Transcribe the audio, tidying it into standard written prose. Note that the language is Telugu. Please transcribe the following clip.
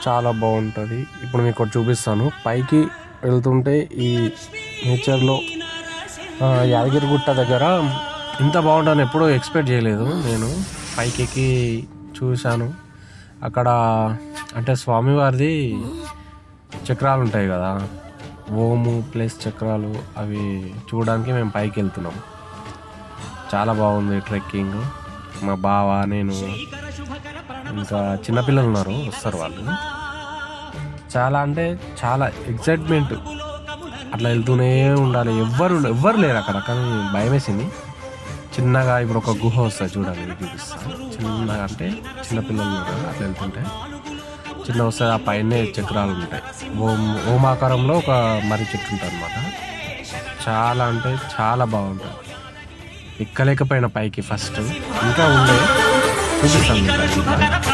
చాలా బాగుంటుంది. ఇప్పుడు మీకు ఒకటి చూపిస్తాను. పైకి వెళ్తుంటే ఈ నేచర్లో యాదగిరిగుట్ట దగ్గర ఇంత బాగుంటుందని ఎప్పుడూ ఎక్స్పెక్ట్ చేయలేదు. నేను పైకి ఎక్కి చూశాను. అక్కడ అంటే స్వామివారిది చక్రాలు ఉంటాయి కదా, ఓము ప్లస్ చక్రాలు, అవి చూడడానికి మేము పైకి వెళ్తున్నాం. చాలా బాగుంది ట్రెక్కింగ్. మా బావ, నేను, ఇంకా చిన్నపిల్లలు ఉన్నారు, వస్తారు వాళ్ళు. చాలా అంటే చాలా ఎక్సైట్మెంట్. అట్లా వెళ్తూనే ఉండాలి. ఎవ్వరు లేరు అక్కడ, కానీ భయం వేసింది. చిన్నగా ఇప్పుడు ఒక గుహ వస్తుంది చూడండి, మీకు చూపిస్తాను. చిన్నగా అంటే చిన్నపిల్లలు ఉన్నారు అట్లా వెళ్తుంటే చిన్న వస్తుంది. ఆ పైనే చక్రాలు ఉంటాయి. ఓమాకారంలో ఒక మర్రి చెట్టు ఉంటుంది అనమాట. చాలా అంటే చాలా బాగుంటుంది. ఎక్కలేకపోయిన పైకి ఫస్ట్, ఇంకా ఉండే చూపిస్తాను.